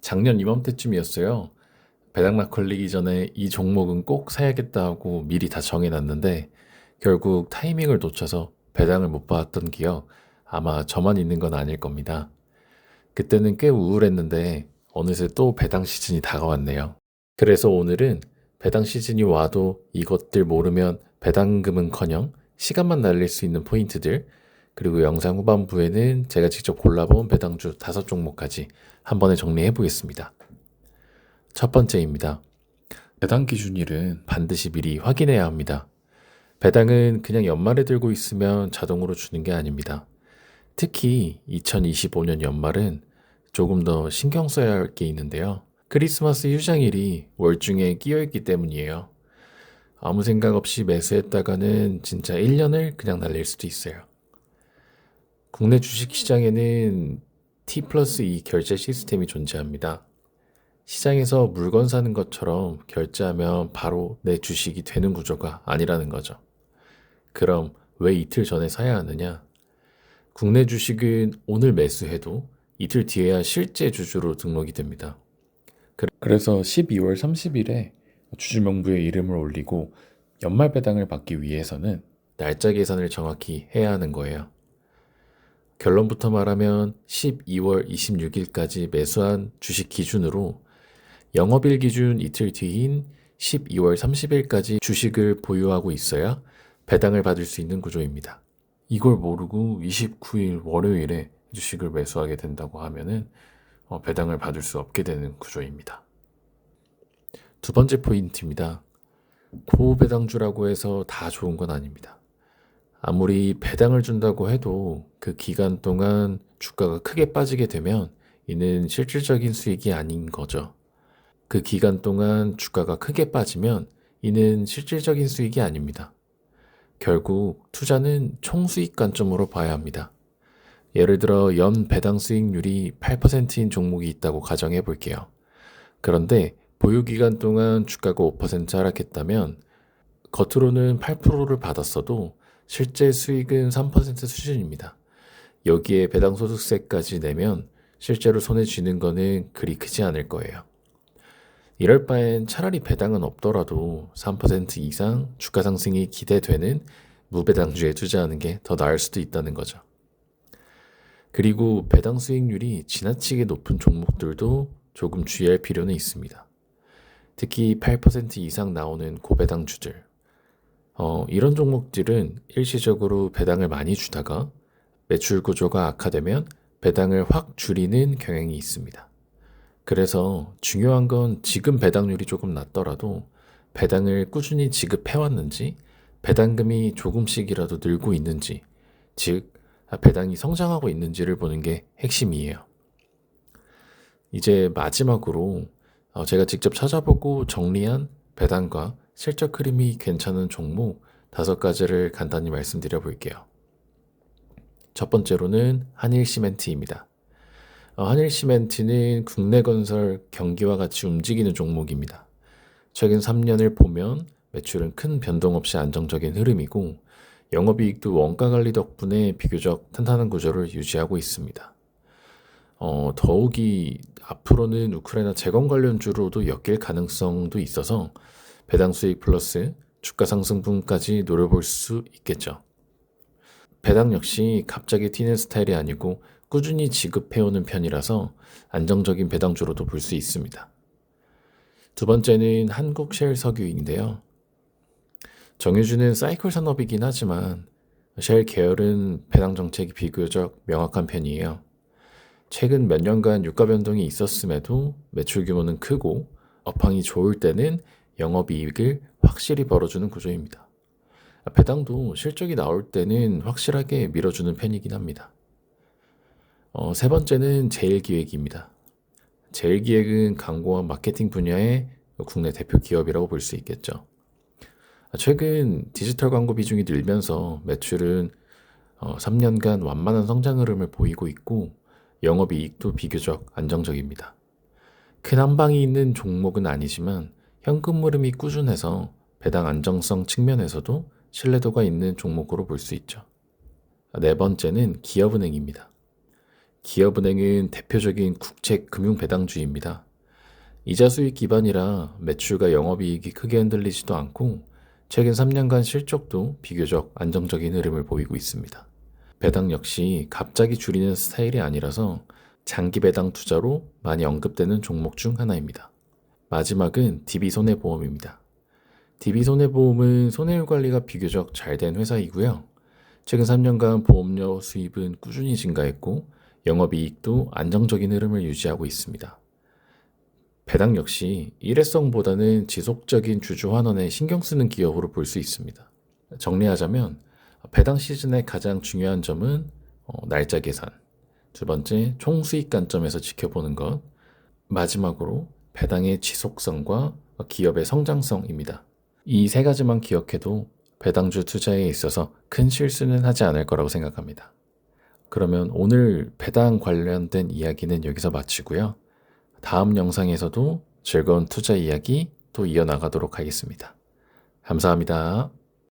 작년 이맘때쯤이었어요. 배당락 걸리기 전에 이 종목은 꼭 사야겠다 하고 미리 다 정해놨는데 결국 타이밍을 놓쳐서 배당을 못 받았던 기억 아마 저만 있는 건 아닐 겁니다. 그때는 꽤 우울했는데 어느새 또 배당 시즌이 다가왔네요. 그래서 오늘은 배당 시즌이 와도 이것들 모르면 배당금은커녕 시간만 날릴 수 있는 포인트들, 그리고 영상 후반부에는 제가 직접 골라본 배당주 5종목까지 한 번에 정리해 보겠습니다. 첫 번째입니다. 배당 기준일은 반드시 미리 확인해야 합니다. 배당은 그냥 연말에 들고 있으면 자동으로 주는 게 아닙니다. 특히 2025년 연말은 조금 더 신경 써야 할 게 있는데요. 크리스마스 휴장일이 월중에 끼어있기 때문이에요. 아무 생각 없이 매수했다가는 진짜 1년을 그냥 날릴 수도 있어요. 국내 주식시장에는 T+2 결제 시스템이 존재합니다. 시장에서 물건 사는 것처럼 결제하면 바로 내 주식이 되는 구조가 아니라는 거죠. 그럼 왜 이틀 전에 사야 하느냐? 국내 주식은 오늘 매수해도 이틀 뒤에야 실제 주주로 등록이 됩니다. 그래서 12월 30일에 주주명부에 이름을 올리고 연말 배당을 받기 위해서는 날짜 계산을 정확히 해야 하는 거예요. 결론부터 말하면 12월 26일까지 매수한 주식 기준으로 영업일 기준 이틀 뒤인 12월 30일까지 주식을 보유하고 있어야 배당을 받을 수 있는 구조입니다. 이걸 모르고 29일 월요일에 주식을 매수하게 된다고 하면은 배당을 받을 수 없게 되는 구조입니다. 두 번째 포인트입니다. 고배당주라고 해서 다 좋은 건 아닙니다. 아무리 배당을 준다고 해도 그 기간 동안 주가가 크게 빠지게 되면 이는 실질적인 수익이 아닌 거죠. 그 기간 동안 주가가 크게 빠지면 이는 실질적인 수익이 아닙니다. 결국 투자는 총수익 관점으로 봐야 합니다. 예를 들어 연 배당 수익률이 8%인 종목이 있다고 가정해 볼게요. 그런데 보유 기간 동안 주가가 5% 하락했다면 겉으로는 8%를 받았어도 실제 수익은 3% 수준입니다. 여기에 배당 소득세까지 내면 실제로 손에 쥐는 거는 그리 크지 않을 거예요. 이럴 바엔 차라리 배당은 없더라도 3% 이상 주가 상승이 기대되는 무배당주에 투자하는 게 더 나을 수도 있다는 거죠. 그리고 배당 수익률이 지나치게 높은 종목들도 조금 주의할 필요는 있습니다. 특히 8% 이상 나오는 고배당주들. 이런 종목들은 일시적으로 배당을 많이 주다가 매출 구조가 악화되면 배당을 확 줄이는 경향이 있습니다. 그래서 중요한 건 지금 배당률이 조금 낮더라도 배당을 꾸준히 지급해왔는지, 배당금이 조금씩이라도 늘고 있는지, 즉 배당이 성장하고 있는지를 보는 게 핵심이에요. 이제 마지막으로 제가 직접 찾아보고 정리한 배당과 실적 흐름이 괜찮은 종목 5가지를 간단히 말씀드려 볼게요. 첫 번째로는 한일시멘트입니다. 한일시멘트는 국내 건설 경기와 같이 움직이는 종목입니다. 최근 3년을 보면 매출은 큰 변동 없이 안정적인 흐름이고 영업이익도 원가 관리 덕분에 비교적 탄탄한 구조를 유지하고 있습니다. 더욱이 앞으로는 우크라이나 재건 관련주로도 엮일 가능성도 있어서 배당 수익 플러스 주가 상승분까지 노려볼 수 있겠죠. 배당 역시 갑자기 튀는 스타일이 아니고 꾸준히 지급해오는 편이라서 안정적인 배당주로도 볼 수 있습니다. 두 번째는 한국셰일석유인데요. 정유주는 사이클 산업이긴 하지만 셰일 계열은 배당 정책이 비교적 명확한 편이에요. 최근 몇 년간 유가 변동이 있었음에도 매출 규모는 크고 업황이 좋을 때는 영업이익을 확실히 벌어주는 구조입니다. 배당도 실적이 나올 때는 확실하게 밀어주는 편이긴 합니다. 세 번째는 제일기획입니다. 제일기획은 광고와 마케팅 분야의 국내 대표 기업이라고 볼 수 있겠죠. 최근 디지털 광고 비중이 늘면서 매출은 3년간 완만한 성장 흐름을 보이고 있고 영업이익도 비교적 안정적입니다. 큰 한방이 있는 종목은 아니지만 현금 흐름이 꾸준해서 배당 안정성 측면에서도 신뢰도가 있는 종목으로 볼 수 있죠. 네 번째는 기업은행입니다. 기업은행은 대표적인 국책 금융배당주의입니다. 이자 수익 기반이라 매출과 영업이익이 크게 흔들리지도 않고 최근 3년간 실적도 비교적 안정적인 흐름을 보이고 있습니다. 배당 역시 갑자기 줄이는 스타일이 아니라서 장기 배당 투자로 많이 언급되는 종목 중 하나입니다. 마지막은 DB손해보험입니다. DB손해보험은 손해율 관리가 비교적 잘 된 회사이고요. 최근 3년간 보험료 수입은 꾸준히 증가했고 영업이익도 안정적인 흐름을 유지하고 있습니다. 배당 역시 일회성보다는 지속적인 주주 환원에 신경 쓰는 기업으로 볼 수 있습니다. 정리하자면 배당 시즌의 가장 중요한 점은 날짜 계산, 두 번째 총수익 관점에서 지켜보는 것, 마지막으로 배당의 지속성과 기업의 성장성입니다. 이 세 가지만 기억해도 배당주 투자에 있어서 큰 실수는 하지 않을 거라고 생각합니다. 그러면 오늘 배당 관련된 이야기는 여기서 마치고요. 다음 영상에서도 즐거운 투자 이야기 또 이어나가도록 하겠습니다. 감사합니다.